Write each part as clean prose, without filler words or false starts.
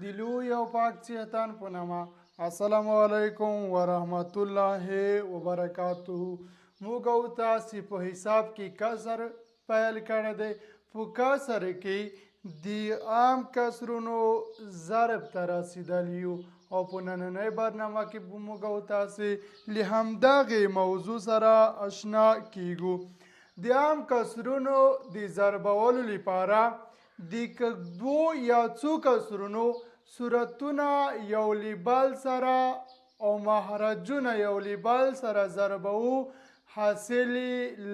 د لوی او پاک څښتن په نامه السلام علیکم ورحمت الله وبرکاته. موږ او تاسې په حساب کې کسر پیل کړی دی. په کسر کې د عام کسرونو ضرب ته رسېدلي یو او په نننۍ برنامه کې به موږ او تاسې له همدغې موضوع سره اشنا کیږو. د عام کسرونو د ضربولو لپاره د دوو یا څو کسرونو صورتونه یو له بل سره او مخرجونه یو له بل سره ضربوو، حاصل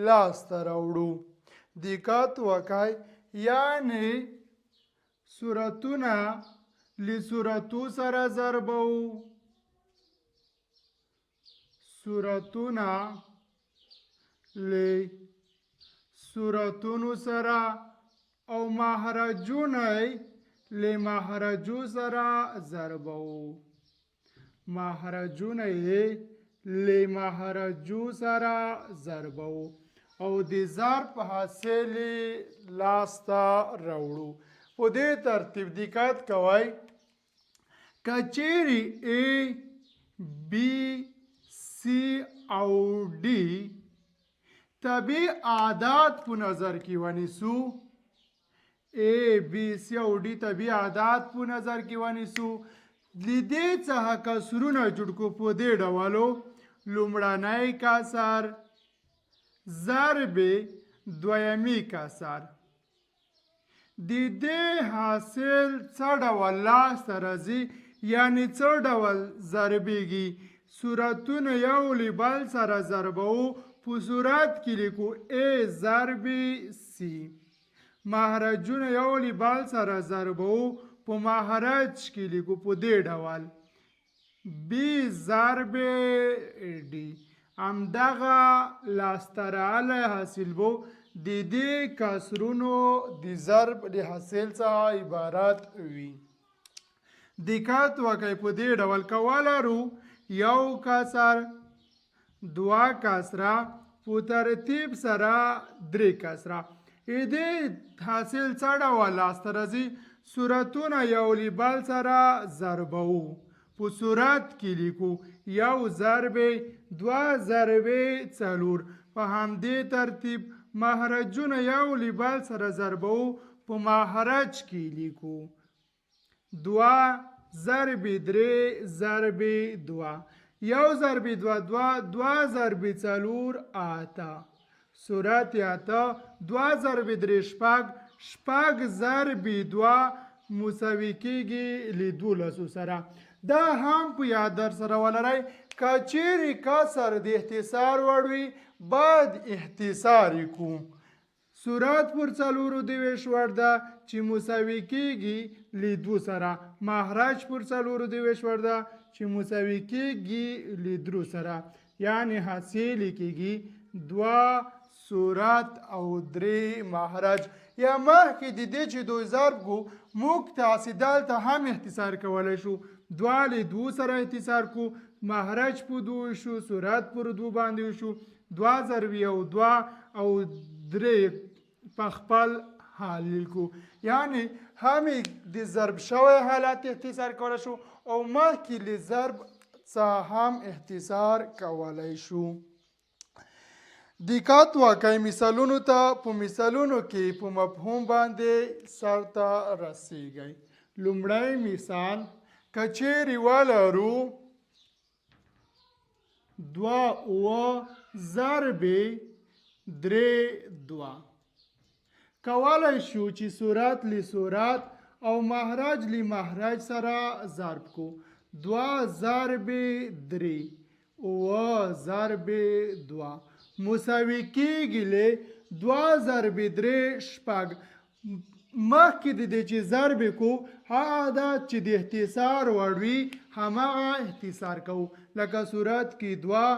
لاسته راوړو. دقت وکړئ، یعنې صورتونه له صورتو سره ضربوو، صورتونه له صورتونو سره او مخرجونه له مخرجو سره ضربوو، مخرجونه له مخرجو سره ضربوو او د ضرب حاصل لاسته راوړو. په دې ترتیب دقت کوئ، که چیرې A B C او D طبیعي اعداد په نظر کې ونیسو، A B C او D طبیعي اعداد په نظر کې ونیسو، د دې څخه کسرونه جوړ کړو په دې ډولو: لومړنی کسر ضرب دویمي کسر. د دې حاصل څه ډول لاسته راځي، یعنې څه ډول ضربېږي؟ صورتونه یو له بل سره ضربوو، په صورت کې لیکو A ضرب C. مخرجونه یو له بل سره ضربوو، په مخرج کې لیکو په دې ډول B ضرب D. همدغه لاسته راغلی حاصل به د دې کسرونو د ضرب د حاصل څخه عبارت وي. دقت وکړئ، په دې ډول کولی یو کسر، دوه کسره، په ترتیب سره درې کسره. دې حاصل څه ډول لاسته راځي؟ صورتونه یو له بل سره ضربوو، په صورت کې لیکو یو ضرب دوه ضرب څلور. په همدې ترتیب مخرجونه یو له بل سره ضربوو، په مخرج کې لیکو دوه ضرب درې ضرب دوه. یو ضرب دوه دوه، دوه ضرب څلور اته، صورت اته. دوه ضرب درې شپږ، شپږ ضرب دوه مساوي کېږي له 12 سره. دا هم په یاد در سره ولرئ، که چیرې کسر د اختصار وړ وي باید اختصار یې کړو. صورت پر څلورو دیویشت وړ ده چې مساوي کېږي له 2 سره. مخرج پر څلورو دیویشت وړ ده چې مساوي کېږي له 3 سره، یعنې حاصل کېږي 2 صورت او 3 مخرج. یا مخکې د دې چې دوی ضرب کو، موږ تاسې دلته هم اختصار کولی شو. 2 له 2 سره اختصار کو، مخرج په 2 شو، صورت پر 2 باندې شو. 2 ضرب یو 2 او 3 په خپل حال لیکو، یعنې هم د ضرب شوی حالت اختصار کولی شو او مخکې له ضرب څخه هم اختصار کولی شو. دقت وکړئ، مثالونو ته په مثالونو کې په مفهوم باندې سرته رسیږئ. لومړی مثال: که چیرې ولرو 2 اوه ضرب 3 2، کولی شو چې صورت له صورت او مخرج له مخرج سره ضرب کو. 2 ضرب 3 اوه ضرب 2 مساوي کېږي له 2 ضرب 3 شپږ. مخکې د دې چې ضرب کو، هغه عدد چې د اختصار وړ وي هماغه اختصار کوو، لکه صورت کې 2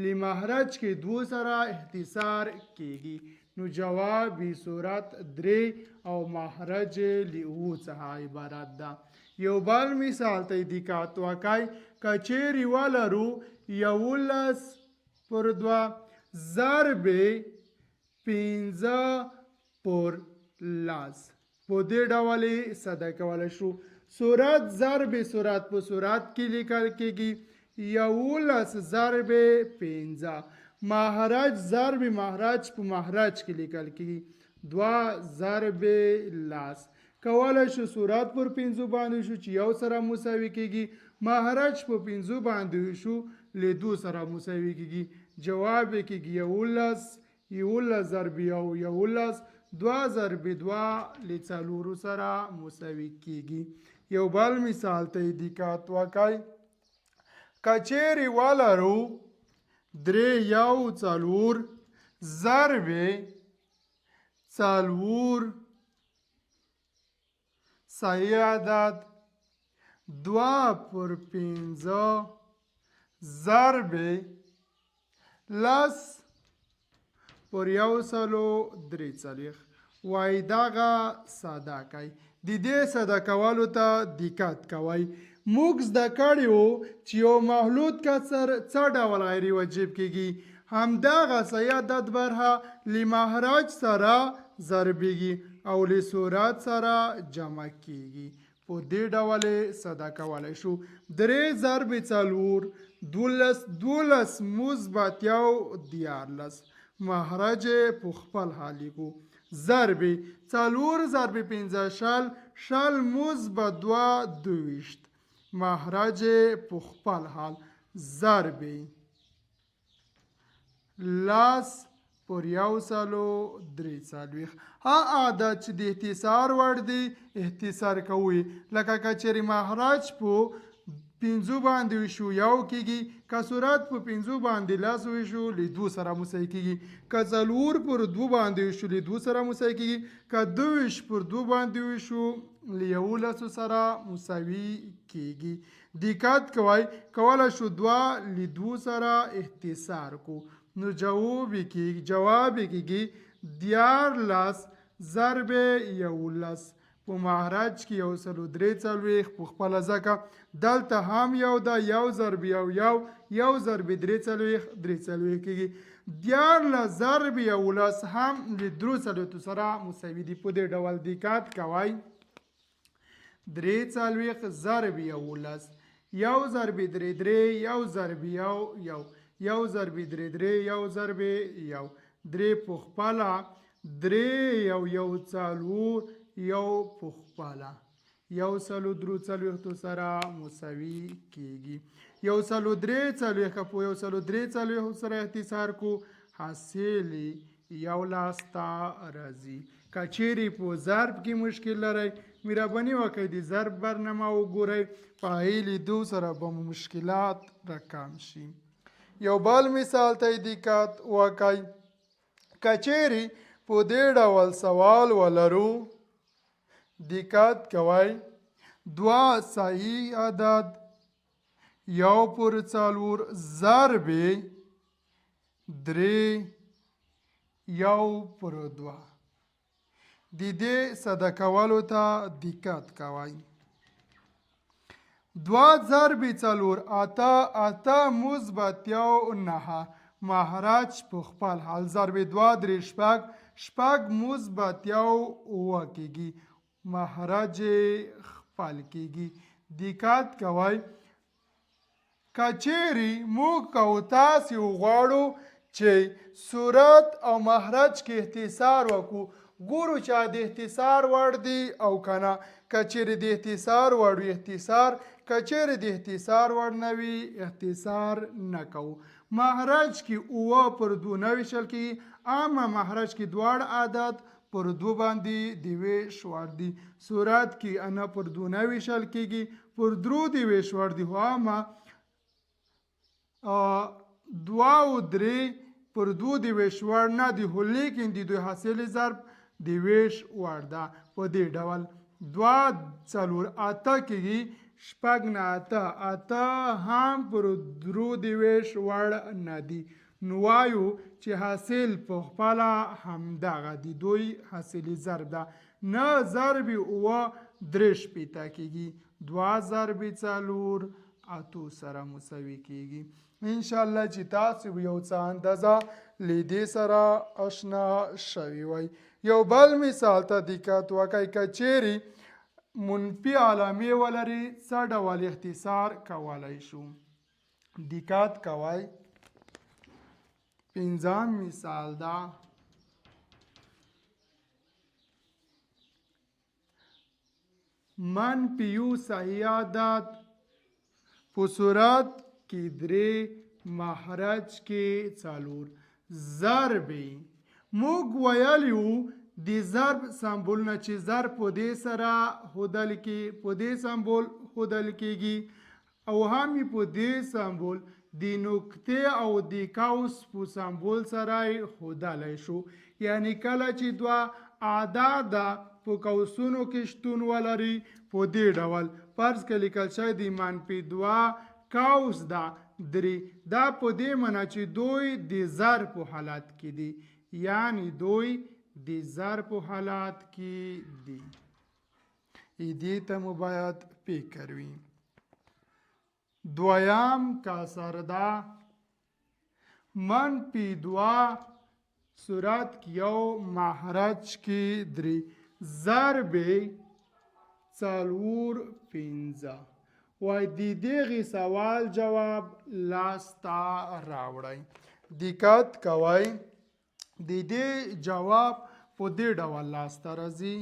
له مخرج کې 2 سره اختصار کېږي، نو جواب صورت 3 او مخرج له 2 څخه عبارت ده. یو بل مثال ته دقت وکړئ، که چیرې ولرو 11 پر 2 ضرب 15 پر لاس، په دې ډول یې ساده کولی شو. صورت ضرب صورت په صورت کې لیکل کېږي 11 ضرب 15 مهرج ضرب مهرج په مهرج کې لیکل کېږي 2 ضرب لاس کولی شو صورت پر 5 باندې شو چې یو سره مساوي کېږي مهرج په 5 باندې شو له 2 سره مساوي کېږي جواب یې کېږي 11 ضرب 11 2 ضرب 2 له 4 سره مساوي کېږي یو بل مثال ته دقت وکړئ کچېرې ولرو 3 یو 4 ضرب 4 صحیح عدد 2 پر 15 ضرب لس پر 143 وای دغه ساده کوي د دې ساده کولو ته دقت کوئ موږ زده کړي وو چې یو محلول کسر څه ډول غیر واجب کېږي همدغه صحیح عدد برخه له مهرج سره ضربېږي او له صورت سره جمع کېږي په دې ډول ساده کولی شو 3 ضرب 4 12 مثبت 14 مهرج په خپل حال لیکو ضرب 4 ضرب 15 شل مثبت 2 22 مهرج په خپل حال ضرب لاس پر 143 ها عادت چې د اختصار وړ دی اختصار کوي لکه کچېرې مهرج په 5 باندې وشو یو کېږي که صورت په 5 باندې لاس وشو له 2 سره مساوي کېږي که 4 پر 2 باندې وشو له 2 سره مساوي کېږي که 22 پر 2 باندې وشو له 11 سره مساوي کېږي دقت کوئ کولی شو 2 له 2 سره اختصار کو نو جواب یې کېږي 14 ضرب 11 په مهرج کې 143 په خپله ځکه دلته هم یو ده یو ضرب یو ضرب 43 کېږي 14 ضرب 11 هم له 3 سره مساوي دي په دې ډول دقت کوئ 43 ضرب 11 یو ضرب 3 یو ضرب یو ضرب 3 یو ضرب یو 3 په خپله 3 یو 4 یو په خپله 143 سره مساوي کېږي 143 که په 143 سره اختصار کو حاصل 11 ته راځي که چیرې په ضرب کې مشکل لرئ مهرباني وکړئ د ضرب برنامه وګورئ په هغې لیدو سره به مو مشکلات راکم شي یو بل مثال ته دقت وکړئ که چیرې په دې ډول سوال ولرو دقت کوئ 2 صحیح عدد 1 پر 4 ضرب 3 1 پر 2 د دې ساده کولو ته دقت کوئ 2 ضرب 4 8 مثبت 9 مهرج په خپل حال ضرب 2 3 شپږ مثبت 9 کېږي مهرج خپل کېږي دقت کوئ که چیرې موږ او تاسې وغواړو چې صورت او مهرج کې اختصار وکړو ګورو چې د اختصار وړ دی او که نه که چیرې د اختصار وړ وي اختصار که چیرې د اختصار وړ نه وي اختصار نه کوو مهرج کې 9 پر 2 نه ویشل کېږي عامه مهرج کې دواړه عدد پر 2 باندې د ویش وړ دي صورت کې 9 پر 2 نه ویشل کېږي پر 3 د ویش وړ دي خو عامه 2 او 3 پر 2 د ویش وړ نه دي خو لیکن د دوی حاصل ضرب د ویش وړ ده په دې ډول 2 4 8 کېږي شپږ نه 8 هم پر 3 د ویش وړ نه دي نو وایو چې حاصل په خپله همدغه د دوی حاصل ضرب ده 9 ضرب 3 شپېته کېږي 2 ضرب 4 8 سره مساوي کېږي انشاءالله چې تاسو یو څه اندازه له دې سره اشنا شوي وئ یو بل مثال ته دقت وکړئ که چیرې منفي علامې ولري څه ډول اختصار کولی شو. دقت کوئ. پنځم مثال ده منفي یو صحیح عدد په صورت کې 3 مخرج کې 4 ضرب موږ ویلی وو د ضرب سمبولونه چې ضرب په دې سره په دې سمبول ښودل کېږي او هم په دې سمبول د نقطې او د قوس په سمبول سره ښودلی شو. یعنی کله چې دوه اعداد په قوسونو کې شتون ولري په دې ډول فرض کړه لیکل شوی د -2 قوس ده 3 دا په دې معنی چې دوی د ضرب په حالت کې دي یعنی دوی د ضرب په حالت کې دي. دې ته مو باید فکر وي. دویم کسر ده -2 صورت کې یو مخرج کې 3 ضرب 4 5 وای د دغه سوال جواب لاسته راوړئ. دقت کوئ. د دې جواب په دې ډول لاسته راځي.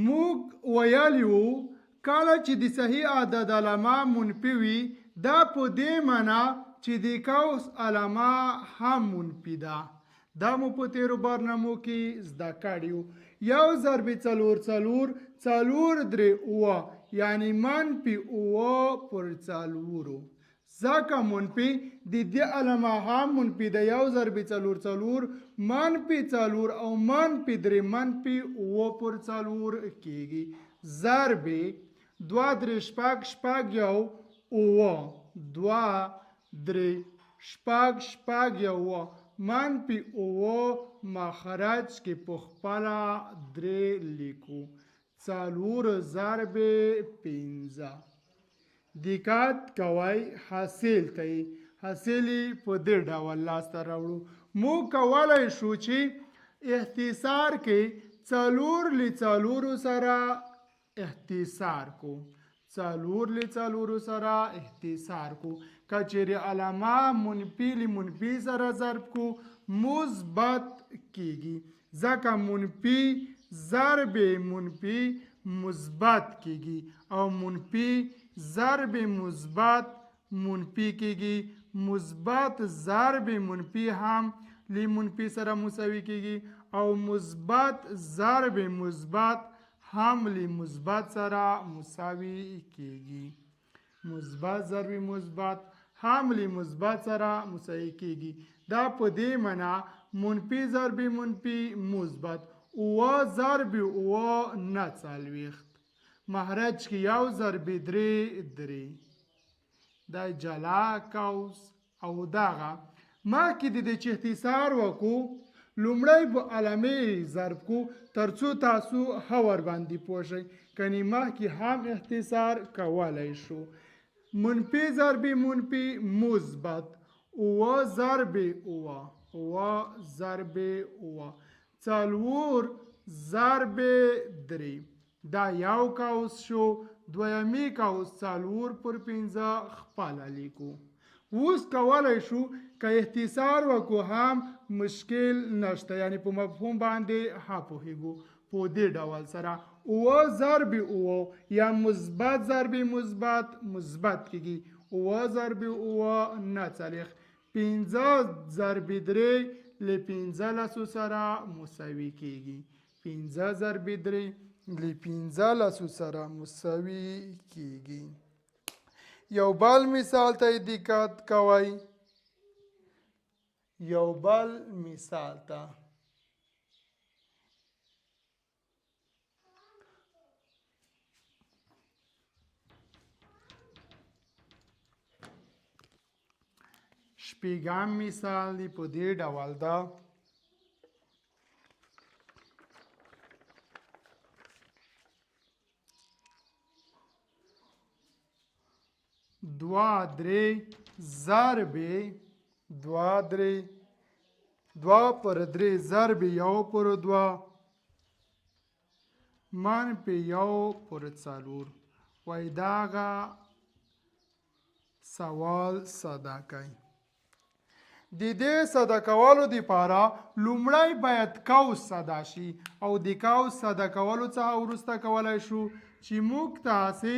موږ ویلی وو کله چې د صحیح عدد علامه منفي وي دا په دې معنی چې د قوس علامه هم منفي ده. دا مو په تیرو برنامو کې زده کړي. یو ضرب 4 4 4 3 اوه یعنی -4 ځکه منفي د دې علامه هم منفي ده. یو ضرب 4 4 -4 او -3 -4 کېږي. ضرب 2 3 شپږ شپږ یو اوه 2 3 شپږ شپږ یو -4 مخرج کې په خپله 3 لیکو 4 ضرب 5. دقت کوئ. حاصل ته حاصل په دې ډول لاسته راوړو. موږ کولی شو چې اختصار کې 4 له 4 سره اختصار کو 4 له 4 سره اختصار کو. که چیرې علامه منفي له منفي سره ضرب کو مثبت کېږي ځکه منفي ضرب منفي مثبت کېږي او منفي ضرب مثبت منفي کېږي. مثبت ضرب منفي هم له منفي سره مساوي کېږي او مثبت ضرب مثبت هم له مثبت سره مساوي کېږي. مثبت ضرب مثبت هم له مثبت سره مساوي کېږي. دا په دې معنی منفي ضرب منفي مثبت اوه ضرب اوه نه 40 مخرج کې یو ضرب 3 3 دا جلا قوس او دغه مخکې د دې چې اختصار وکړو لومړی به علامې ضرب کو ترڅو تاسو ښه ورباندې پوه شئ. کنې مخکې هم اختصار کولی شو. منفي ضرب منفي مثبت اوه ضرب اوه اوه ضرب اوه 4 ضرب 3 دا یو قوس شو. دویمې قوس 4 پر 5 خپله لیکو. اوس کولی شو که اختصار وکړو هم مشکل نشته یعنی په مفهوم باندې ښه پوهېږو. په دې ډول سره اوه ضرب اوه یا مثبت ضرب مثبت مثبت کېږي. اوه ضرب اوه نه 40 5 ضرب 3 له 15 سره مساوي کېږي. 15 ضرب 3 له 15 سره مساوي کېږي. یو بل مثال ته دقت کوئ. یو بل مثال ته شپږم مثال دی په دې ډول ده. دوه درې ضرب دوه پر درې ضرب یو پر دوه منفي یو پر څلور وایي دغه سوال ساده کوي. د دې ساده کولو دپاره لومړی باید قوس ساده شي او د قوس ساده کولو څخه وروسته کولی شو چې موږ تاسې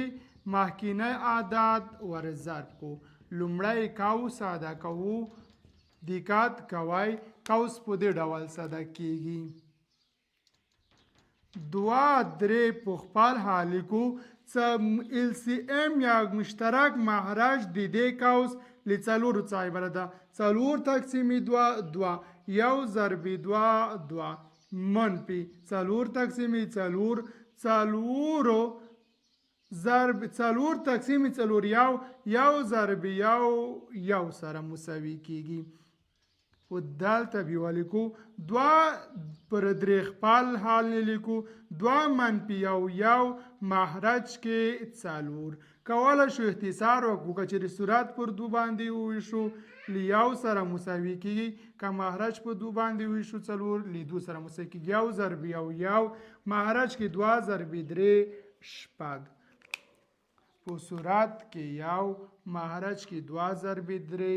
مخکینی عدد ور ضرب کړو. لومړی قوس ساده کوو. دقت کوئ قوس په دې ډول ساده کیږي. 2 3 په خپل حال لیکو LCM یا مشترک مخرج د دې قوس له څلورو څخه عبارت ده. 4 تقسیم 2 یو ضرب 2 منفي 4 تقسیم 4 4 تقسیم 4 یو ضرب یو سره مساوي کیږي. و دلته بیا ولیکو 2 پر 3 خپل حال نه لیکو 2 منفي یو مخرج کې 4 کولی شو اختصار وکړو که چېرې صورت پر 2 باندې وویشو له یو سره مساوي کیږي که مخرج په 2 باندې وویشو 4 له 2 سره مساوي کیږي یو ضرب یو مخرج کې 2 ضرب 3 شپږ په صورت کې یو مخرج کې 2 ضرب 3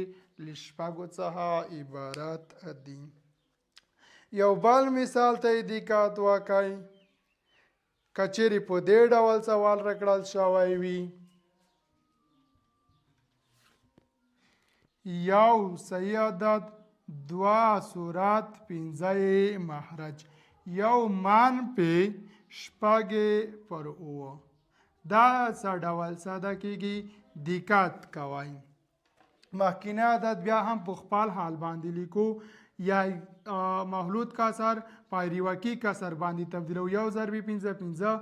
له شپږو څخه عبارت دي. یو بل مثال ته دقت وکړئ. که چیرې په دې ډول سوال راکړل شوی وي یو صحیح عدد 2 صورت 15 مخرج یو منفي شپږ پر 9 دا څه ډول ساده کیږي. دقت کوئ مخکینی عدد بیا هم په خپل حال باندې لیکو یا مخلوط کسر پایریوکي کسر باندې تبدیلو یو ضرب 15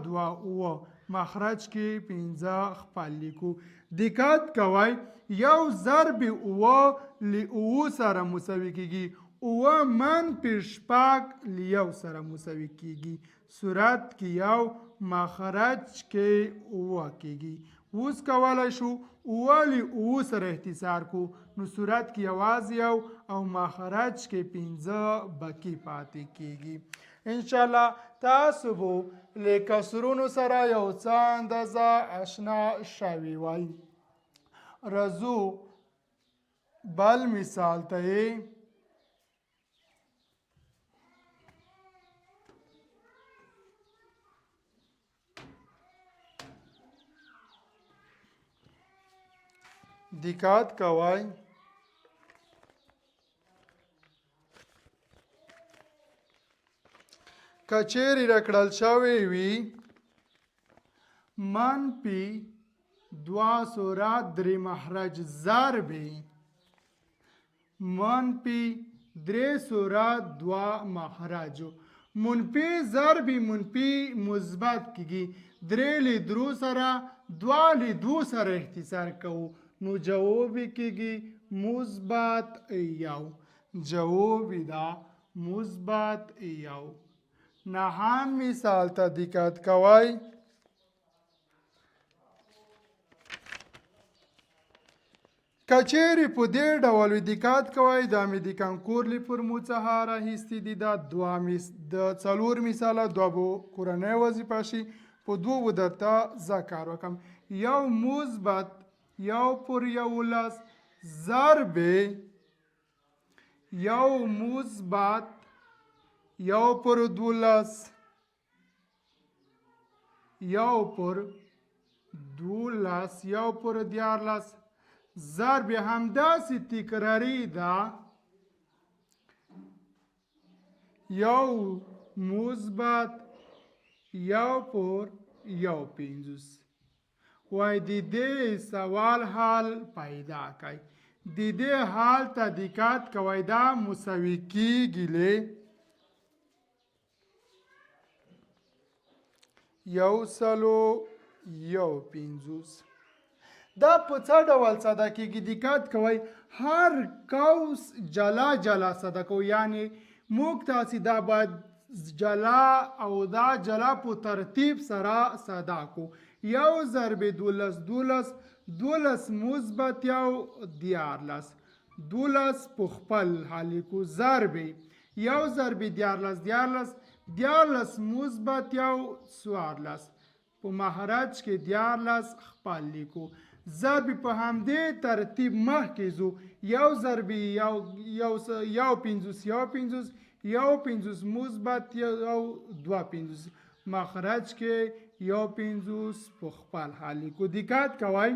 2 مخرج کې 15 خپل لیکو. دقت کوئ یو ضرب له سره مساوي کیږي منفي شپږ له یو سره مساوي کیږي صورت کې یو مخرج کې کیږي. اوس کولی شو له سره اختصار کو نو صورت کې یوازې یو او مخرج کې 15 بقي پاتې کیږي. انشاءالله تاسو به له کسرونو سره یو څه اندازه اشنا شوي وای. رزو بل مثال ته دقت کوئ که چیرې راکړل شوی وي منفي 2 صورت 3 مخرج ضرب منفي 3 صورت 2 مخرج منفي ضرب منفي مثبت کیږي 3 له 3 سره 2 له 2 سره اختصار کوو نو جواب کیږي مثبت یو. جواب دا مثبت یو. نهم مثال ته دقت کوئ. که چیرې په دې ډول دقت کوئ دا مې د کنکور له فرمو څخه راهیستي دي دا د 4 مثاله 2 به کورنۍ وظیفه شي په 2 به درته زه کار وکړم. یو مثبت یو پر 11 ضرب یو مثبت یو پر 12 یو پر 12 یو پر 14 ضرب همداسې تکراري ده یو مثبت یو پر یو 50 وای د دې سوال حل پیدا کړئ. د دې حال ته دقت کوئ دا مساوي کیږي له 150 دا په څه ډول ساده کیږي. دقت کوئ هر قوس جلا جلا ساده کوو یعنی موږ تاسې دا باید جلا او دا جلا په ترتیب سره ساده کو. یو ضرب 12 مثبت یو 14 12 په خپل حال لیکو. ضرب یو ضرب 14 14 مثبت یو 14 په مخرج کې 14 خپل لیکو. ضرب په همدې ترتیب مخکې ځو. یو ضرب یو 50 یو 50 مثبت یو 2 مخرج کې یو 50 په خپل حال لیکو. دقت کوئ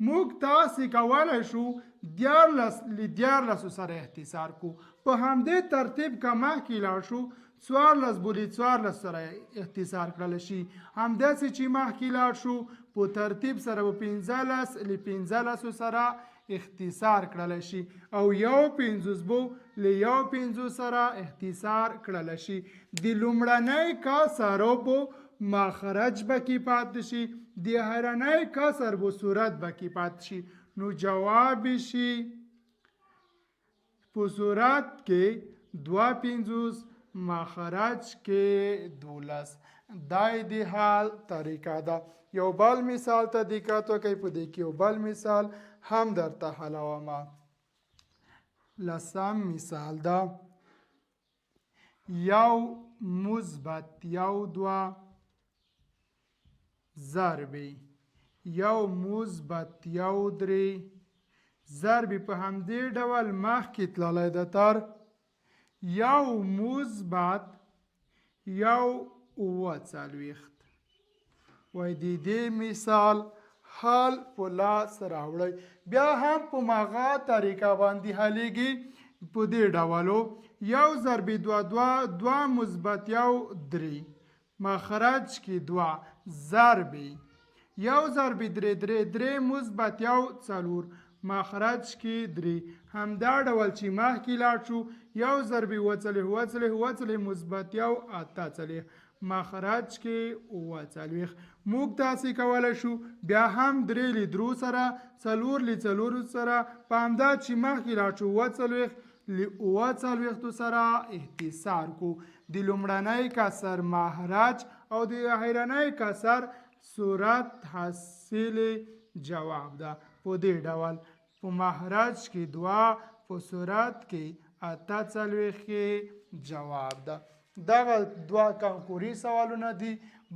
موږ تاسې کولی شو 14 له 14 سره اختصار کو. په همدې ترتیب که مخکې لاړ شو 14 بولي 14 سره اختصار کړلی شي. همداسې چې مخکې لاړ شو په ترتیب سره به 15 له 15 سره اختصار کړلی شي او یو 50 بو له یو 50 سره اختصار کړلی شي. د لومړنۍ کسرو په مخرج به کې پاتې شي، د هرنۍ کسر به صورت به کې پاتې شي. نو جواب شي په صورت کې 2 مخرج کې 12. دا د حل طریقه ده. یو بل مثال ته دقت وکړئ. په دې کې یو بل مثال هم درته حلوم. 10 مثال ده. یو مثبت یو 2 ضرب یو مثبت یو 3 ضرب په همدې ډول مخکې تللی ده تر یو مثبت یو 40. وای د دې مثال حل په لاس راوړئ. بیا هم په مغه طریقه باندې حلیږي. په دې ډولو یو ضرب 2 مثبت یو 3 مخرج کې 2 ضرب یو ضرب 3 مثبت یو 4 مخرج کې 3. همدا ډول چې مخکې لاړ شو یو ضرب 4 مثبت یو 8 مخرج کې 40. موږ تاسې کولی شو بیا هم 3 له 3 سره 4 له 4 سره په همدا چې مخکې لاړ شو 40 له 40 سره اختصار کو. د لومړنۍ کسر مخرج او د اخرنۍ کسر صورت حاصل جواب ده. په دې ډول په مخرج کې 2 په صورت کې 48 کې جواب ده. دغه 2 کنکوري سوالونه دي.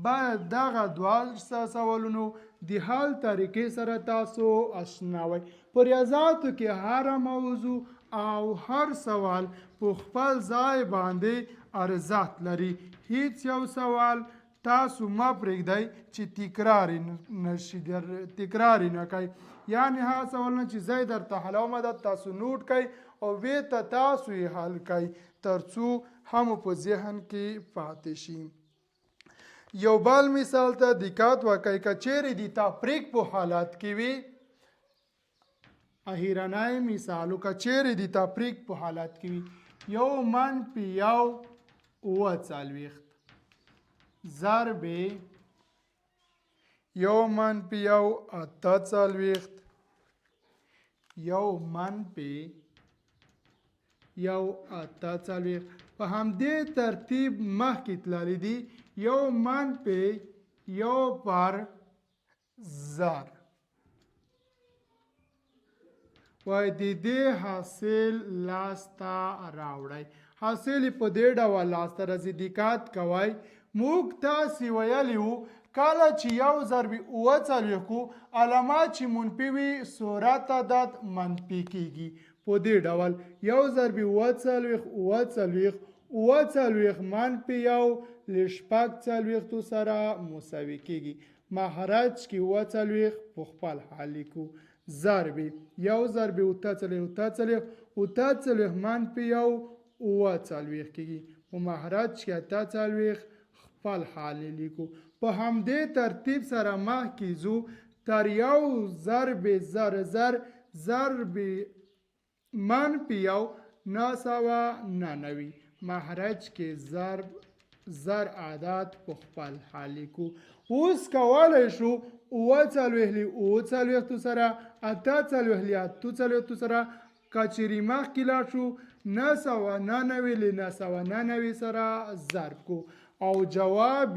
باید دغه 2 سوالونو د حل طریقې سره تاسو آشنا وئ. په ریاضیاتو کې هر موضوع او هر سوال په خپل ځای باندې ارزښت لري. هیڅ یو سوال تاسو ما پرېږدئ چې تکرار نه کوئ. یعنی هغه سوالونه چې زه درته حلوم تاسو نوټ کئ او بیرته تاسو یې حل کئ ترڅو هم په ذهن کې پاتې شي. یو بل مثال ته دقت وکئ. که چیرې د تفریق په حالت کې وي اخرنی مثالو که چیرې د تفریق په حالت کې وي یو منفي یو 40 ضرب یو منفي یو 48 یو منفي یو 48 په همدې ترتیب مخکې تللی دي. یو منفي یو پر زر. وای د دې حاصل لاسته راوړئ. حاصل په دې ډول لاسته راځي. دقت کوئ موږ تاسې ویلي وو کله چې یو ضرب 40 کو علامات چې منفي وي صورت عدد منفي کیږي. په دې ډول یو ضرب 40 منفي یو له 40 سره مساوي کیږي. مخرج کې 40 په خپل حال لیکو. ضرب یو ضرب 48 منفي یو 40 کیږي. په مخرج کې 48 خپل حال لیکو. په همدې ترتیب سره مخکې ځو تر یو ضرب ضرب منفي یو 999 مخرج کې زر عدد په خپل حال لیکو. اوس کولی شو 40 سره 48 سره که چیرې مخکې لاړ شو 999 له 999 سره ضرب کو او جواب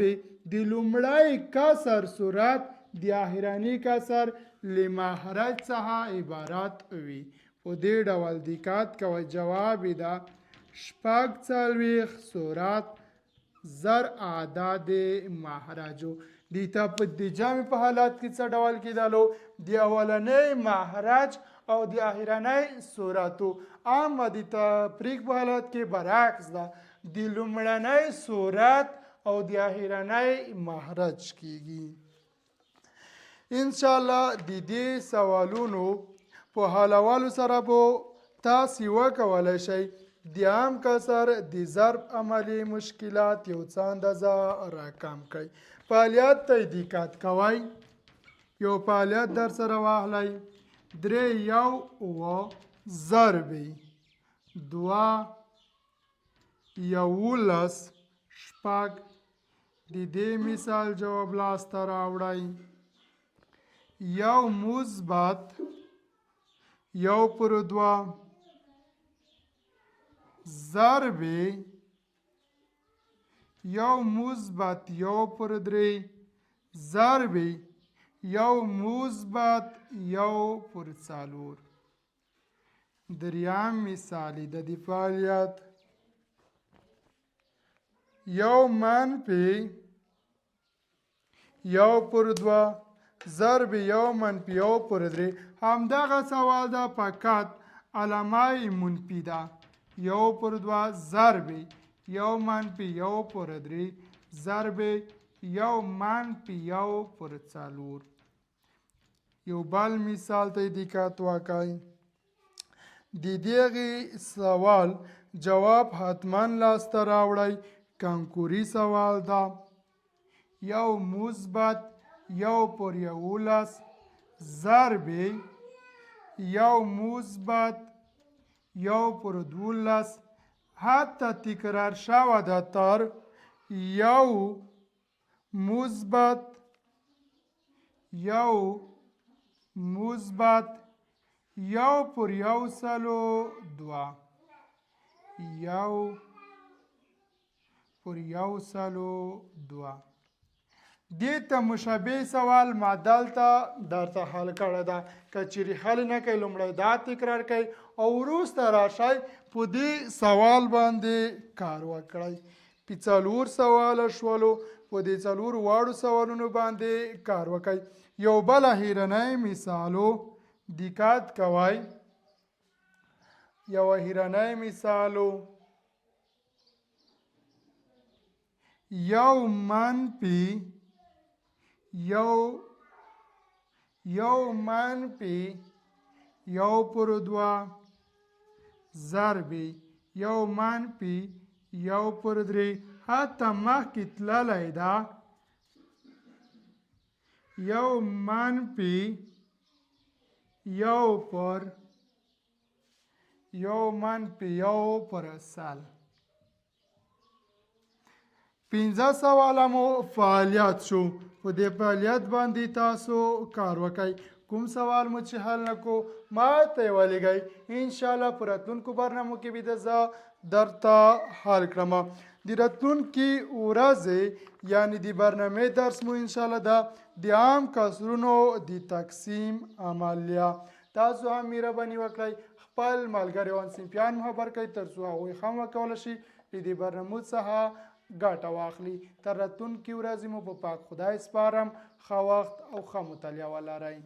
د لومړی کسر صورت د اخرني کسر له مخرج څخه عبارت وي. په دې ډول دقت کوئ. جواب یې ده 46 سورت زر اعداد مهرجو. دیتا په د جمع په حالت کې څه ډول کېدلو؟ د اولنی مهرج او د اخرنی سورتو. اما د تفریق په حالت کې برعکس ده، د لومړنی سورت او د اخرنی مهرج کېږي. انشاءالله د دې سوالونو په حلولو سره به تاسې وکولی شئ د عام کسر د ضرب عملي مشکلات یو څه اندازه راکم کړئ. فعالیت ته دقت کوئ. یو فعالیت در سره واخلئ. 3 1 ضرب 2 11 شپږ. د دې مثال جواب لاسته راوړئ. یو مثبت 1/2 ضرب یو مثبت 1/3 ضرب یو مثبت 1/4. دریم مثال د دې فعالیت یو منفي 1/2 ضرب یو منفي 1/3. همدغه سوال ده فقط علامه منفي ده. 1/2 ضرب یو منفي 1/3 ضرب یو منفي 1/4. یو بل مثال ته دقت وکړئ. د دغه سوال جواب حتما لاسته راوړئ. کنکوري سوال ده. یو مثبت 1/11 ضرب یو مثبت 1/12 حتی تکرار شوه ده تر یو مثبت 1/102. دې ته مشابه سوال ما دلته درته حل کړی ده. که چیرې حل نه کوئ لومړی دا تکرار کوئ او وروسته راشئ په دې سوال باندې کار وکړئ. 4 سواله شولو. په دې 4 واړو سوالونو باندې کار وکړئ. یو بل اخرنی مثالو دقت کوئ. یو اخرنی مثالو یو منفي 1/2 ضرب یو منفي 1/3 حتی مخکې تللی ده یو منفي 1/100. 15 سواله مو فعالیت شو. په دې فعالیت باندې تاسو کار وکئ. کوم سوال مو چې حل نکو ما ته یې ولیږئ. انشاءالله په راتلونکو برنامو کې به زه درته حل کړم. د راتلونکي ورځې یعنی د برنامې درس مو انشاءالله ده د عام کسرونو د تقسیم عملیه. تاسو هم مهرباني وکړئ خپل ملګري او همصنفیان مو خبر کړئ تر څو هغوی هم وکولی شي د دې برنامو څخه ګټه واخلي. تر راتلونکي ورځې مو په پاک خدای سپارم. ښه وخت او ښه مطالعه ولرئ.